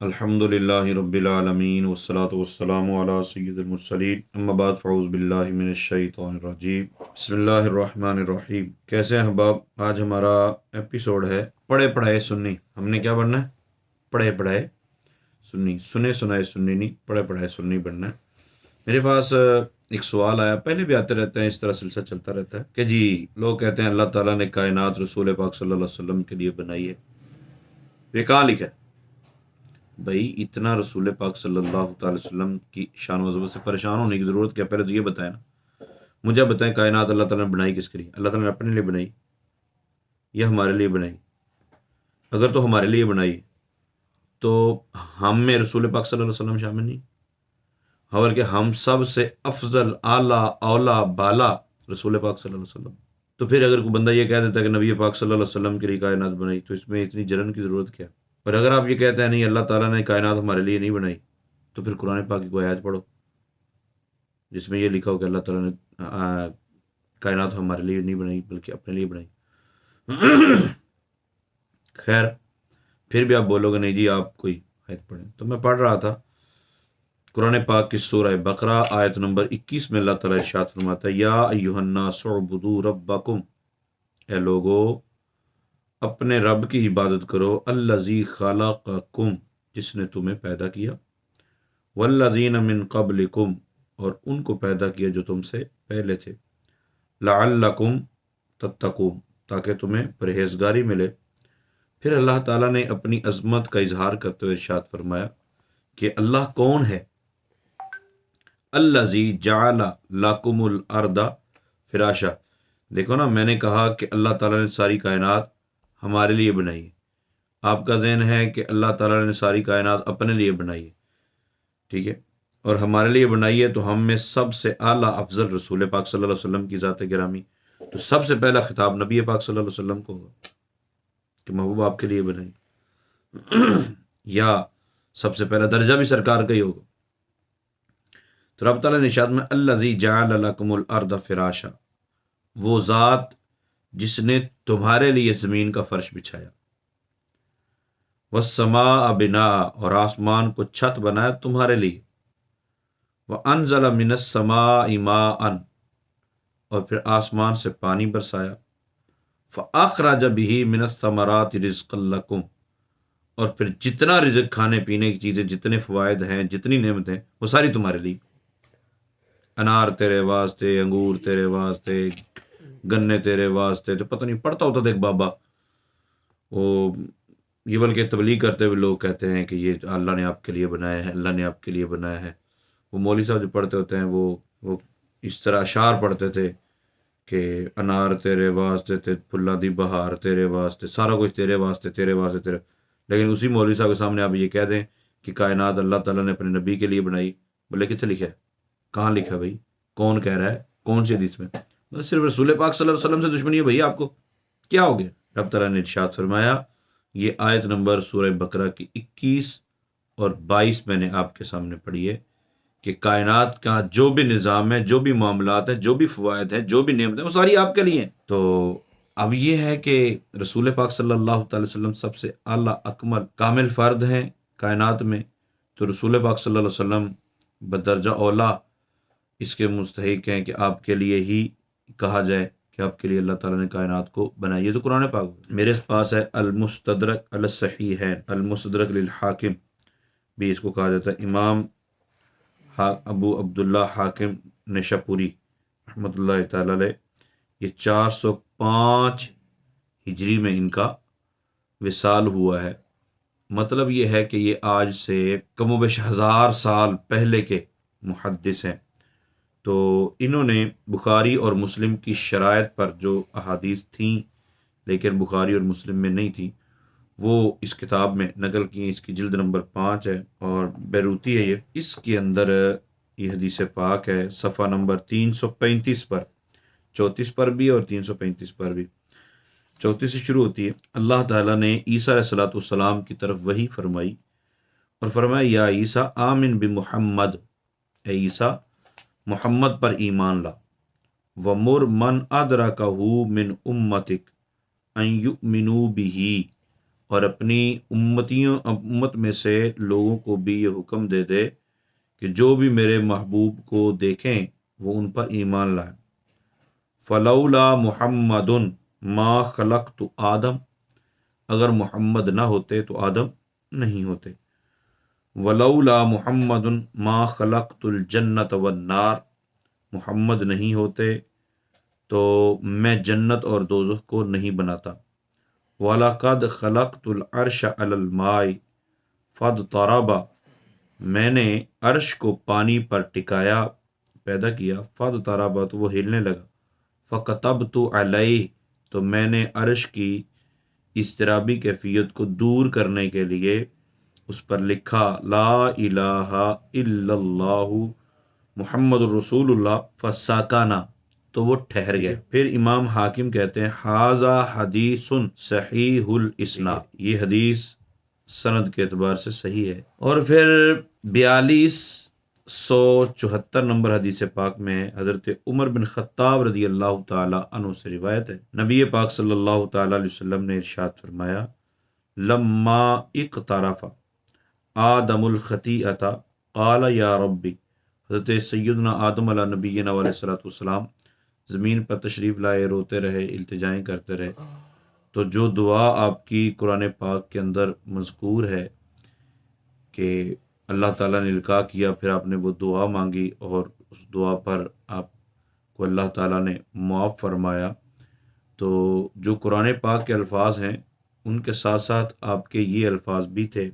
الحمدللہ رب العالمین والصلاة والسلام علی سید المرسلین اما بعد فاعوذ باللہ من الشیطان الرجیم بسم اللہ الرحمن الرحیم۔ کیسے ہیں احباب؟ آج ہمارا ایپیسوڈ ہے پڑھے پڑھائے سنی۔ ہم نے کیا بننا ہے؟ پڑھے پڑھائے سنی، سنے سنائے سنی نہیں، پڑھے پڑھائے سنی بننا ہے۔ میرے پاس ایک سوال آیا، پہلے بھی آتے رہتے ہیں، اس طرح سلسلہ چلتا رہتا ہے کہ جی لوگ کہتے ہیں اللہ تعالیٰ نے کائنات رسول پاک صلی اللہ علیہ وسلم کے لیے بنائی ہے۔ یہ کہاں لکھا ہے؟ بھائی اتنا رسول پاک صلی اللہ تعالی وسلم کی شان و عظمت سے پریشان ہونے کی ضرورت کیا؟ پہلے تو یہ بتائیں نا، مجھے بتائیں کائنات اللہ تعالیٰ نے بنائی کس کے لیے؟ اللہ تعالیٰ نے اپنے لیے بنائی یا ہمارے لیے بنائی؟ اگر تو ہمارے لیے بنائی تو ہم میں رسول پاک صلی اللہ علیہ وسلم شامل نہیں، حالانکہ ہم سب سے افضل اعلیٰ اولا بالا رسول پاک صلی اللہ علیہ وسلم۔ تو پھر اگر کوئی بندہ یہ کہہ دیتا ہے کہ نبی پاک صلی اللہ علیہ وسلم کے لیے کائنات بنائی، تو اس میں اتنی جلن کی ضرورت کیا؟ اور اگر آپ یہ کہتے ہیں نہیں اللہ تعالیٰ نے کائنات ہمارے لیے نہیں بنائی، تو پھر قرآن پاک کی کوئی آیت پڑھو جس میں یہ لکھا ہو کہ اللہ تعالیٰ نے کائنات ہمارے لیے نہیں بنائی بلکہ اپنے لیے بنائی۔ خیر، پھر بھی آپ بولو گے نہیں جی آپ کوئی آیت پڑھیں، تو میں پڑھ رہا تھا قرآن پاک کی سورہ بقرہ آیت نمبر 21 میں اللہ تعالیٰ ارشاد فرماتا ہے یا ایھا الناس اعبدوا ربکم، اے لوگو اپنے رب کی عبادت کرو، الذی خلقکم، جس نے تمہیں پیدا کیا، والذین من قبلکم، اور ان کو پیدا کیا جو تم سے پہلے تھے، لعلکم تتقون، تاکہ تمہیں پرہیزگاری ملے۔ پھر اللہ تعالیٰ نے اپنی عظمت کا اظہار کرتے ہوئے ارشاد فرمایا کہ اللہ کون ہے؟ الذی جعل لکم الارض فراشا، دیکھو نا، میں نے کہا کہ اللہ تعالیٰ نے ساری کائنات ہمارے لیے بنائی ہے۔ آپ کا ذہن ہے کہ اللہ تعالیٰ نے ساری کائنات اپنے لیے بنائی ہے، ٹھیک ہے، اور ہمارے لیے بنائی ہے، تو ہم میں سب سے اعلیٰ افضل رسول پاک صلی اللہ علیہ وسلم کی ذات گرامی، تو سب سے پہلا خطاب نبی پاک صلی اللہ علیہ وسلم کو ہوگا کہ محبوب آپ کے لیے بنائی، یا سب سے پہلا درجہ بھی سرکار کا ہی ہوگا۔ تو رب تعالیٰ نے ارشاد میں الذی جعل لکم الارض فراشا، وہ ذات جس نے تمہارے لیے زمین کا فرش بچھایا، والسماء بناء، اور آسمان کو چھت بنایا تمہارے لیے، وانزل من السماء ماء، اور پھر آسمان سے پانی برسایا، فاخرج به من الثمرات رزقا لکم، اور پھر جتنا رزق کھانے پینے کی چیزیں، جتنے فوائد ہیں، جتنی نعمتیں، وہ ساری تمہارے لیے، انار تیرے واسطے، انگور تیرے واسطے، گنے تیرے واسطے۔ تو پتہ نہیں پڑھتا ہوتا تھا ایک بابا، وہ یہ بلکہ تبلیغ کرتے ہوئے لوگ کہتے ہیں کہ یہ اللہ نے آپ کے لیے بنایا ہے، اللہ نے آپ کے لیے بنایا ہے۔ وہ مولوی صاحب جو پڑھتے ہوتے ہیں وہ اس طرح اشعار پڑھتے تھے کہ انار تیرے واسطے تے پھلاں دی بہار تیرے واسطے، سارا کچھ تیرے واسطے، تیرے واسطے، تیرے، لیکن اسی مولوی صاحب کے سامنے آپ یہ کہہ دیں کہ کائنات اللہ تعالیٰ نے اپنے نبی کے لیے بنائی، بولے کتنے لکھا ہے؟ کہاں لکھا ہے بھائی؟ کون کہہ رہا ہے؟ کون سی حدیث میں؟ بس صرف رسول پاک صلی اللہ علیہ وسلم سے دشمنی ہے بھائی آپ کو، کیا ہو گیا؟ رب تعالیٰ نے ارشاد فرمایا، یہ آیت نمبر سورہ بقرہ کی 21 اور 22 میں نے آپ کے سامنے پڑھی ہے کہ کائنات کا جو بھی نظام ہے، جو بھی معاملات ہیں، جو بھی فوائد ہیں، جو بھی نعمت ہیں، وہ ساری آپ کے لیے ہیں۔ تو اب یہ ہے کہ رسول پاک صلی اللہ تعالی وسلم سب سے اعلیٰ اکمل کامل فرد ہیں کائنات میں، تو رسول پاک صلی اللہ علیہ وسلم بدرجہ اولا اس کے مستحق ہیں کہ آپ کے لیے ہی کہا جائے کہ آپ کے لیے اللہ تعالیٰ نے کائنات کو بنائی ہے۔ تو قرآن پاک میرے پاس ہے المستدرک علی الصحیحین، المستدرک للحاکم بھی اس کو کہا جاتا ہے، امام ابو عبداللہ حاکم نشاپوری رحمۃ اللہ تعالی علیہ، یہ 405 ہجری میں ان کا وصال ہوا ہے۔ مطلب یہ ہے کہ یہ آج سے کم و بیش 1000 سال پہلے کے محدث ہیں۔ تو انہوں نے بخاری اور مسلم کی شرائط پر جو احادیث تھیں لیکن بخاری اور مسلم میں نہیں تھیں، وہ اس کتاب میں نقل کی۔ اس کی جلد نمبر 5 ہے اور بیروتی ہے یہ، اس کے اندر یہ حدیث پاک ہے، صفحہ نمبر 335 پر، 34 پر بھی اور 335 پر بھی۔ 34 سے شروع ہوتی ہے، اللہ تعالیٰ نے عیسیٰ علیہ السلام کی طرف وحی فرمائی اور فرمایا یا عیسیٰ آمن بمحمد، اے عیسیٰ محمد پر ایمان لا، وَمُرْ مَنْ أَدْرَكَهُ مِنْ أُمَّتِكَ أَنْ يُؤْمِنُوا بِهِ، اور اپنی امت میں سے لوگوں کو بھی یہ حکم دے دے کہ جو بھی میرے محبوب کو دیکھیں وہ ان پر ایمان لائیں۔ فلولا محمد ما خلقت آدم، اگر محمد نہ ہوتے تو آدم نہیں ہوتے۔ ولولا محمد ما خلقت الجنت والنار، محمد نہیں ہوتے تو میں جنت اور دوزخ کو نہیں بناتا۔ وَلَقَدْ خَلَقْتُ الْعَرْشَ عَلَى الْمَاءِ فَاضْطَرَبَ، میں نے عرش کو پانی پر ٹکایا، پیدا کیا، فَاضْطَرَبَ تو وہ ہلنے لگا، فَكَتَبْتُ عَلَيْهِ تو میں نے عرش کی اضطرابی کیفیت کو دور کرنے کے لیے اس پر لکھا لا الہ الا اللہ محمد الرسول اللہ، فساکانہ تو وہ ٹھہر گئے۔ پھر امام حاکم کہتے ہیں ھذا حدیث صحیح الاسناد، یہ حدیث سند کے اعتبار سے صحیح ہے۔ اور پھر 4274 نمبر حدیث پاک میں حضرت عمر بن خطاب رضی اللہ تعالی عنہ سے روایت ہے، نبی پاک صلی اللہ تعالی علیہ وسلم نے ارشاد فرمایا لما اقترف آدم الخطیئۃ قال یا ربی، حضرت سیدنا آدم علیہ نبینا علیہ الصلوۃ والسلام زمین پر تشریف لائے، روتے رہے، التجائیں کرتے رہے، تو جو دعا آپ کی قرآن پاک کے اندر مذکور ہے کہ اللہ تعالیٰ نے القاء کیا، پھر آپ نے وہ دعا مانگی اور اس دعا پر آپ کو اللہ تعالیٰ نے معاف فرمایا، تو جو قرآن پاک کے الفاظ ہیں ان کے ساتھ ساتھ آپ کے یہ الفاظ بھی تھے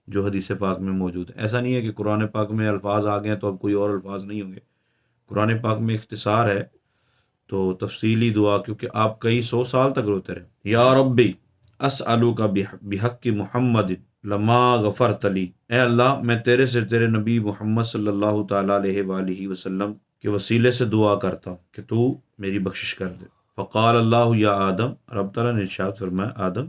جو حدیث پاک میں موجود ہیں۔ ایسا نہیں ہے کہ قرآن پاک میں الفاظ آ گئے ہیں تو اب کوئی اور الفاظ نہیں ہوں گے، قرآن پاک میں اختصار ہے تو تفصیلی دعا، کیونکہ آپ کئی 100 سال تک روتے رہے۔ یا ربی اسألوک بحق محمد لما غفرت لی، اے اللہ میں تیرے سے تیرے نبی محمد صلی اللہ تعالیٰ علیہ وآلہ وسلم کے وسیلے سے دعا کرتا ہوں کہ تو میری بخشش کر دے۔ فقال اللہ یا آدم، رب تعالیٰ نے ارشاد فرمایا آدم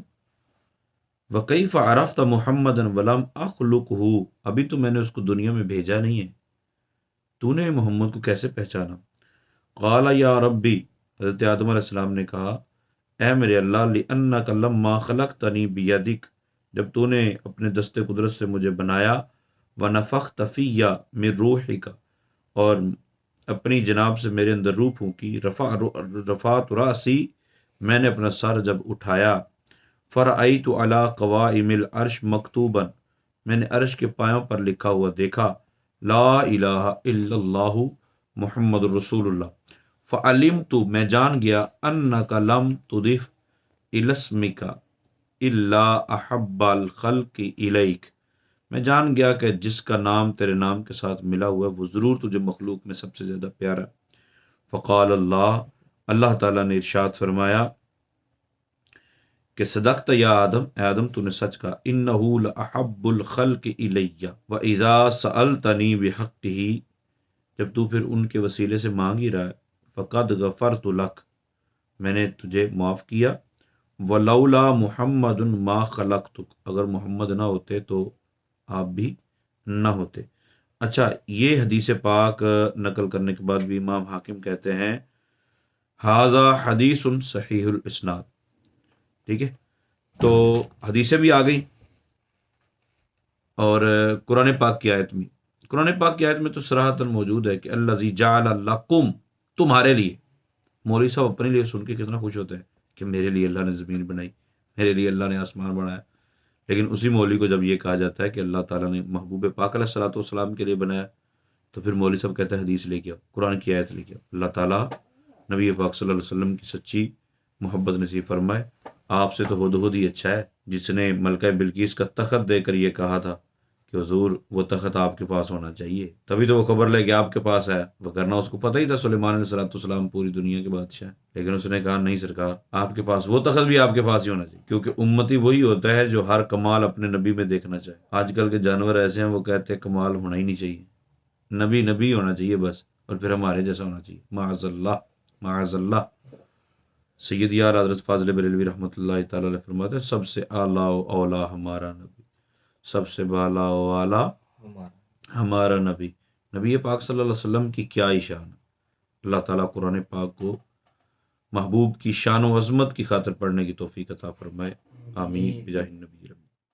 وَكَيْفَ عَرَفْتَ مُحَمَّدًا وَلَمْ أَخْلُقْهُ، ابھی تو میں نے اس کو دنیا میں بھیجا نہیں ہے، تو نے محمد کو کیسے پہچانا؟ قال یا ربی، حضرت آدم علیہ السلام نے کہا اے میرے اللہ لِأَنَّكَ لَمَّا خَلَقْتَنِي بِيَدِكَ، جب تو نے اپنے دست قدرت سے مجھے بنایا، وَنَفَخْتَ فِيَّ مِن رُوحِكَ، اور اپنی جناب سے میرے اندر روح پھونکی، رفعت رأسی، میں نے اپنا سر جب اٹھایا، فرأیت علی قوائم العرش مکتوبا، میں نے عرش کے پایوں پر لکھا ہوا دیکھا لا الہ الا اللہ محمد الرسول اللہ، فعلمت میں جان گیا انک لم تضف الی اسمک الا احب الخلق الیک، میں جان گیا کہ جس کا نام تیرے نام کے ساتھ ملا ہوا ہے وہ ضرور تجھے مخلوق میں سب سے زیادہ پیارا۔ فقال اللہ، اللہ تعالیٰ نے ارشاد فرمایا کہ صدقت یا آدم، اے آدم تو نے سچ کہا، انہ لأحب الخلق الی واذا سألتنی بحقہ، جب تو پھر ان کے وسیلے سے مانگ ہی رہا ہے، فقد غفرت لک، میں نے تجھے معاف کیا، ولولا محمد ما خلقتک، اگر محمد نہ ہوتے تو آپ بھی نہ ہوتے۔ اچھا، یہ حدیث پاک نقل کرنے کے بعد بھی امام حاکم کہتے ہیں ھذا حدیث صحیح الاسناد، ٹھیک ہے، تو حدیثیں بھی آ گئیں اور قرآن پاک کی آیت کی آیت میں تو صراحتاً موجود ہے کہ الذی جعل لکم، تمہارے لیے۔ مولوی صاحب اپنے لیے سن کے کتنا خوش ہوتے ہیں کہ میرے لیے اللہ نے زمین بنائی، میرے لیے اللہ نے آسمان بنایا، لیکن اسی مولوی کو جب یہ کہا جاتا ہے کہ اللہ تعالیٰ نے محبوب پاک علیہ الصلوۃ والسلام کے لیے بنایا، تو پھر مولوی صاحب کہتے ہیں حدیث لے کے آؤ، قرآن کی آیت لے کے آؤ۔ اللہ تعالیٰ نبی پاک صلی اللہ علیہ وسلم کی سچی محبت نصیب فرمائے۔ آپ سے تو ہد ہی اچھا ہے، جس نے ملکہ بلقیس کا تخت دے کر یہ کہا تھا کہ حضور وہ تخت آپ کے پاس ہونا چاہیے، تبھی تو وہ خبر لے کے آپ کے پاس آیا، ورنہ اس کو پتہ ہی تھا سلیمان علیہ الصلوۃ والسلام پوری دنیا کے بادشاہ، لیکن اس نے کہا نہیں سرکار، آپ کے پاس وہ تخت بھی آپ کے پاس ہی ہونا چاہیے، کیونکہ امتی وہی ہوتا ہے جو ہر کمال اپنے نبی میں دیکھنا چاہے۔ آج کل کے جانور ایسے ہیں وہ کہتے ہیں کمال ہونا ہی نہیں چاہیے، نبی ہونا چاہیے بس، اور پھر ہمارے جیسا ہونا چاہیے، معاذ اللہ معاذ اللہ۔ سید یار حضرت فاضل بریلوی رحمۃ اللہ تعالی علیہ فرماتے ہیں سب سے اعلیٰ و اولیٰ ہمارا نبی، سب سے بالا و اعلیٰ ہمارا نبی۔ نبی پاک صلی اللہ علیہ وسلم کی کیا ہی شان ہے۔ اللہ تعالیٰ قرآن پاک کو محبوب کی شان و عظمت کی خاطر پڑھنے کی توفیق عطا فرمائے، آمین بجاہ النبی۔